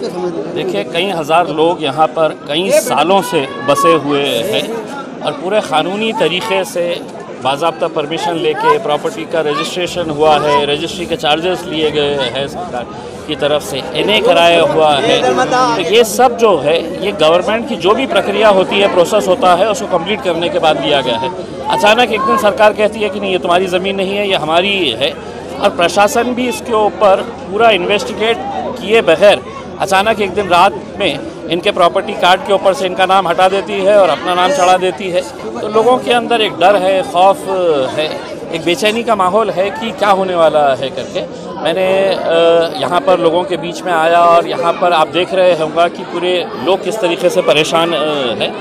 इसको समझ लीजिए। देखिए, कई हज़ार लोग यहाँ पर कई सालों से बसे हुए हैं और पूरे क़ानूनी तरीक़े से बाज़ाब्ता परमिशन लेके प्रॉपर्टी का रजिस्ट्रेशन हुआ है, रजिस्ट्री के चार्जेस लिए गए हैं सरकार की तरफ से, NA कराया हुआ है। तो ये सब जो है ये गवर्नमेंट की जो भी प्रक्रिया होती है, प्रोसेस होता है, उसको कंप्लीट करने के बाद लिया गया है। अचानक एक दिन सरकार कहती है कि नहीं, ये तुम्हारी ज़मीन नहीं है, ये हमारी है, और प्रशासन भी इसके ऊपर पूरा इन्वेस्टिगेट किए बगैर अचानक एक दिन रात में इनके प्रॉपर्टी कार्ड के ऊपर से इनका नाम हटा देती है और अपना नाम चढ़ा देती है। तो लोगों के अंदर एक डर है, खौफ है, एक बेचैनी का माहौल है कि क्या होने वाला है करके। मैंने यहाँ पर लोगों के बीच में आया और यहाँ पर आप देख रहे होंगे कि पूरे लोग किस तरीके से परेशान हैं।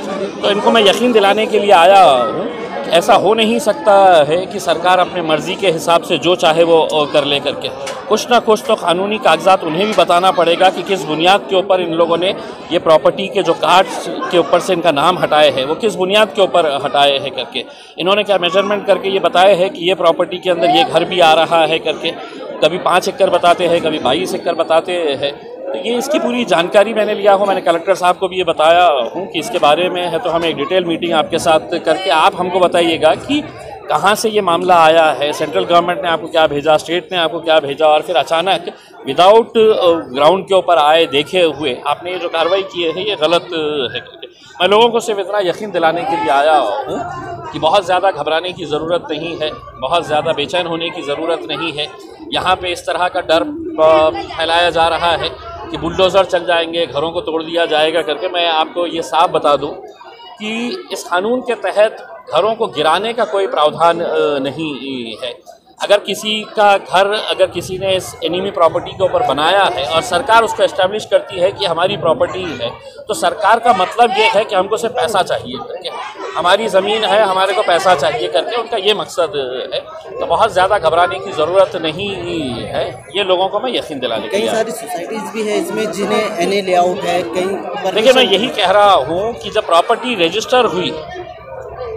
तो इनको मैं यकीन दिलाने के लिए आया हूँ, ऐसा हो नहीं सकता है कि सरकार अपने मर्ज़ी के हिसाब से जो चाहे वो कर ले करके। कुछ ना कुछ तो कानूनी कागजात उन्हें भी बताना पड़ेगा कि किस बुनियाद के ऊपर इन लोगों ने ये प्रॉपर्टी के जो कार्ड्स के ऊपर से इनका नाम हटाए हैं, वो किस बुनियाद के ऊपर हटाए हैं करके। इन्होंने क्या मेजरमेंट करके ये बताया है कि ये प्रॉपर्टी के अंदर ये घर भी आ रहा है करके। कभी 5 एकड़ बताते हैं, कभी 22 एकड़ बताते हैं। तो ये इसकी पूरी जानकारी मैंने लिया हूँ। मैंने कलेक्टर साहब को भी ये बताया हूँ कि इसके बारे में है, तो हम एक डिटेल मीटिंग आपके साथ करके आप हमको बताइएगा कि कहाँ से ये मामला आया है, सेंट्रल गवर्नमेंट ने आपको क्या भेजा, स्टेट ने आपको क्या भेजा, और फिर अचानक विदाउट ग्राउंड के ऊपर आए देखे हुए आपने ये जो कार्रवाई की है ये गलत है करके। मैं लोगों को सिर्फ इतना यकीन दिलाने के लिए आया हूँ कि बहुत ज़्यादा घबराने की ज़रूरत नहीं है, बहुत ज़्यादा बेचैन होने की ज़रूरत नहीं है। यहाँ पे इस तरह का डर फैलाया जा रहा है कि बुलडोज़र चल जाएंगे, घरों को तोड़ दिया जाएगा करके। मैं आपको ये साफ बता दूं कि इस कानून के तहत घरों को गिराने का कोई प्रावधान नहीं है। अगर किसी का घर, अगर किसी ने इस एनिमी प्रॉपर्टी के ऊपर बनाया है और सरकार उसको एस्टेब्लिश करती है कि हमारी प्रॉपर्टी है, तो सरकार का मतलब ये है कि हमको सिर्फ पैसा चाहिए करके, हमारी ज़मीन है, हमारे को पैसा चाहिए करके, उनका ये मकसद है। तो बहुत ज़्यादा घबराने की ज़रूरत नहीं है, ये लोगों को मैं यकीन दिलाने के लिए। कई सारी सोसाइटीज़ भी है इसमें जिन्हें NA लेआउट है। कई देखिए, मैं यही कह रहा हूँ कि जब प्रॉपर्टी रजिस्टर हुई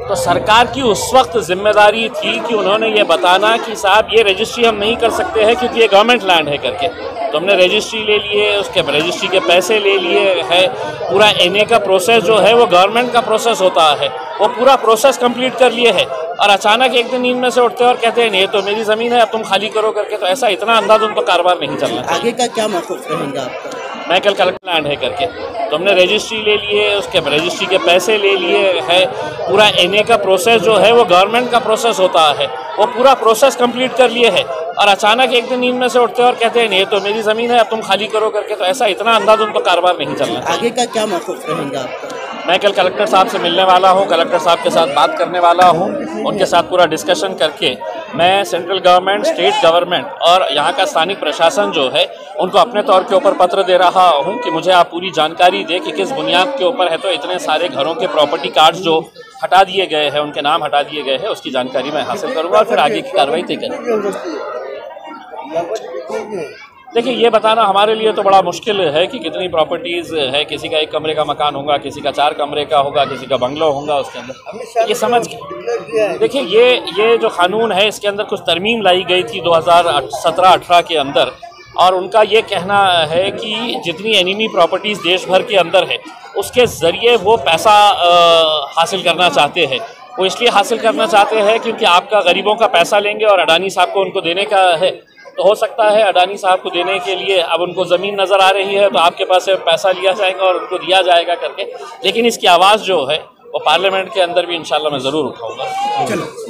तो सरकार की उस वक्त जिम्मेदारी थी कि उन्होंने ये बताना कि साहब ये रजिस्ट्री हम नहीं कर सकते हैं क्योंकि ये गवर्नमेंट लैंड है करके। तो हमने रजिस्ट्री ले लिए, उसके रजिस्ट्री के पैसे ले लिए है, पूरा NA का प्रोसेस जो है वो गवर्नमेंट का प्रोसेस होता है, वो पूरा प्रोसेस कंप्लीट कर लिए है। और अचानक एक दिन नींद में से उठते हैं और कहते हैं नहीं तो मेरी ज़मीन है, अब तुम खाली करो करके। तो ऐसा इतना अंधाधुंध तो कारोबार नहीं चलना चाहिए। आगे का क्या मौक़िफ़ रहेगा आपका? मैं कल कलेक्टर लैंड है करके, तो हमने रजिस्ट्री ले लिए, उसके रजिस्ट्री के पैसे ले लिए है, पूरा NA का प्रोसेस जो है वो गवर्नमेंट का प्रोसेस होता है, वो पूरा प्रोसेस कंप्लीट कर लिए है। और अचानक एक दिन नींद में से उठते हैं और कहते हैं नहीं तो मेरी ज़मीन है, अब तुम खाली करो करके। तो ऐसा इतना अंधाधुंध तो कारोबार नहीं चलना चाहिए। आगे का क्या मौक़िफ़ रहेगा आपका? मैं कल कलेक्टर साहब से मिलने वाला हूं, कलेक्टर साहब के साथ बात करने वाला हूं, उनके साथ पूरा डिस्कशन करके मैं सेंट्रल गवर्नमेंट, स्टेट गवर्नमेंट और यहाँ का स्थानिक प्रशासन जो है उनको अपने तौर के ऊपर पत्र दे रहा हूं कि मुझे आप पूरी जानकारी दें कि किस बुनियाद के ऊपर है तो इतने सारे घरों के प्रॉपर्टी कार्ड्स जो हटा दिए गए हैं, उनके नाम हटा दिए गए हैं, उसकी जानकारी मैं हासिल करूँगा और फिर आगे की कार्रवाई तय करूँगा। देखिए, ये बताना हमारे लिए तो बड़ा मुश्किल है कि कितनी प्रॉपर्टीज़ है। किसी का 1 कमरे का मकान होगा, किसी का 4 कमरे का होगा, किसी का बंगलो होगा उसके अंदर। ये समझ के देखिए, ये जो कानून है इसके अंदर कुछ तरमीम लाई गई थी 2017-18 के अंदर, और उनका ये कहना है कि जितनी एनिमी प्रॉपर्टीज़ देश भर के अंदर है उसके ज़रिए वो पैसा हासिल करना चाहते हैं। वो इसलिए हासिल करना चाहते हैं क्योंकि आपका गरीबों का पैसा लेंगे और अडानी साहब को उनको देने का है। तो हो सकता है अडानी साहब को देने के लिए अब उनको ज़मीन नज़र आ रही है तो आपके पास से पैसा लिया जाएगा और उनको दिया जाएगा करके। लेकिन इसकी आवाज़ जो है वो पार्लियामेंट के अंदर भी इंशाल्लाह मैं ज़रूर उठाऊँगा।